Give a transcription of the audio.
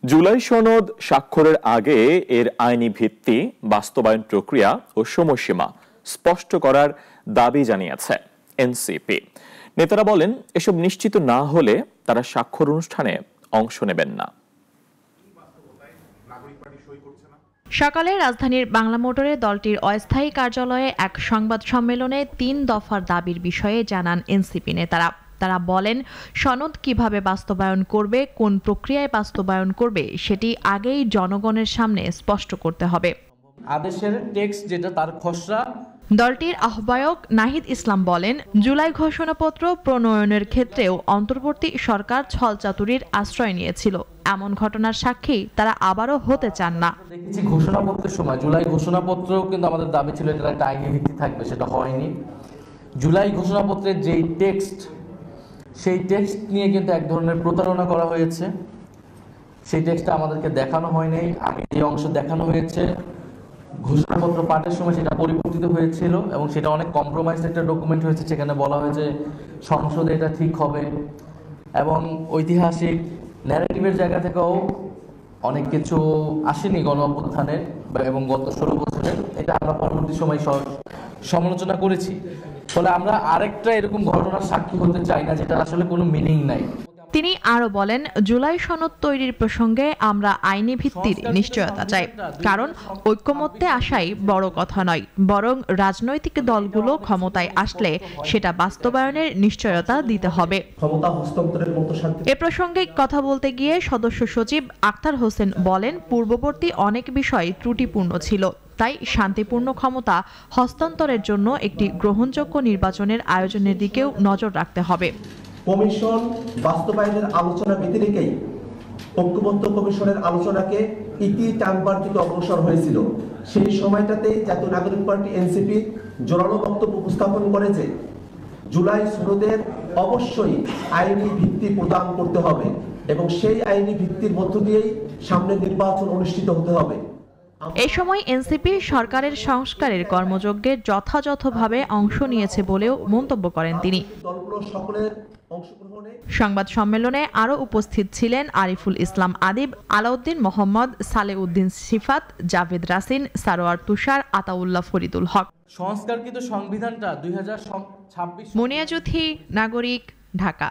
জুলাই সনদ স্বাক্ষরের আগে এর আইনি ভিত্তি, বাস্তবায়ন প্রক্রিয়া ও সময়সীমা স্পষ্ট করার দাবি জানিয়েছে এনসিপি। নেতারা বলেন, এসব নিশ্চিত না হলে তারা স্বাক্ষর অনুষ্ঠানে অংশ নেবেন না। সকালে রাজধানীর বাংলা মোটরে দলটির অস্থায়ী কার্যালয়ে এক সংবাদ সম্মেলনে ৩ দফার দাবির বিষয়ে জানান এনসিপি নেতারা। তারা বলেন, সনদ কিভাবে বাস্তবায়ন করবে, কোন প্রক্রিয়ায় বাস্তবায়ন করবে সেটি আগেই জনগণের সামনে স্পষ্ট করতে হবে। আদেশের টেক্সট যেটা তার খসড়া। দলটির আহ্বায়ক নাহিদ ইসলাম বলেন, জুলাই ঘোষণাপত্র প্রণয়নের ক্ষেত্রেও অন্তর্বর্তী সরকার ছলচাতুরির আশ্রয় নিয়েছিল। এমন ঘটনার সাক্ষী তারা আবারও হতে চান না। দেখেছি ঘোষণাপত্রের সময়, জুলাই ঘোষণাপত্রেও কিন্তু আমাদের দাবি ছিল এটা একটা আইনি ভিত্তি থাকবে, সেটা হয়নি। জুলাই ঘোষণাপত্রের যেই টেক্সট, সেই টেক্সট নিয়ে কিন্তু এক ধরনের প্রতারণা করা হয়েছে। সেই টেক্সটটা আমাদেরকে দেখানো হয়নি। আমি যে অংশ দেখানো হয়েছে ঘোষণাপত্র পাঠের সময় সেটা পরিবর্তিত হয়েছিল এবং সেটা অনেক কম্প্রোমাইজ একটা ডকুমেন্ট হয়েছে। সেখানে বলা হয়েছে সংসদে এটা ঠিক হবে এবং ঐতিহাসিক ন্যারেটিভের জায়গা থেকেও অনেক কিছু আসেনি গণ অভ্যুত্থানের এবং গত 16 বছরের। এটা আমরা পরবর্তী সময় সমালোচনা করেছি। ফলে আমরা আরেকটা এরকম ঘটনার সাক্ষী হতে চাই না যেটা আসলে কোনো মিনিং নাই। তিনি আরো বলেন, জুলাই সনদ তৈরির প্রসঙ্গে আমরা আইনি ভিত্তির নিশ্চয়তা চাই, কারণ ঐক্যমত্যে আসাই বড় কথা নয়, বরং রাজনৈতিক দলগুলো ক্ষমতায় আসলে সেটা বাস্তবায়নের নিশ্চয়তা দিতে হবে। এ প্রসঙ্গে কথা বলতে গিয়ে সদস্য সচিব আক্তার হোসেন বলেন, পূর্ববর্তী অনেক বিষয় ত্রুটিপূর্ণ ছিল, তাই শান্তিপূর্ণ ক্ষমতা হস্তান্তরের জন্য একটি গ্রহণযোগ্য নির্বাচনের আয়োজনের দিকেও নজর রাখতে হবে। কমিশন বাস্তবায়নের আলোচনা ব্যতি রেখেই ঐক্যমত্য কমিশনের আলোচনাকে ইতি টানবার দিকে অগ্রসর হয়েছিল। সেই সময়টাতেই জাতীয় নাগরিক পার্টি এনসিপি জোরালো বক্তব্য উপস্থাপন করে যে জুলাই সনদের অবশ্যই আইনি ভিত্তি প্রদান করতে হবে এবং সেই আইনি ভিত্তির মধ্য দিয়েই সামনে নির্বাচন অনুষ্ঠিত হতে হবে। এই সময় এনসিপি সরকারের সংস্কারের কর্মযজ্ঞে যথাযথভাবে অংশ নিয়েছে বলেও মন্তব্য করেন তিনি। সংবাদ সম্মেলনে আরও উপস্থিত ছিলেন আরিফুল ইসলাম আদিব, আলাউদ্দিন মোহাম্মদ, সালেউদ্দিন সিফাত, জাভেদ রাসিন, সারোয়ার তুষার, আতাউল্লাহ ফরিদুল হক। সংস্কারকৃত সংবিধানটা 2026। মুনিয়া জ্যোতি, নাগরিক, ঢাকা।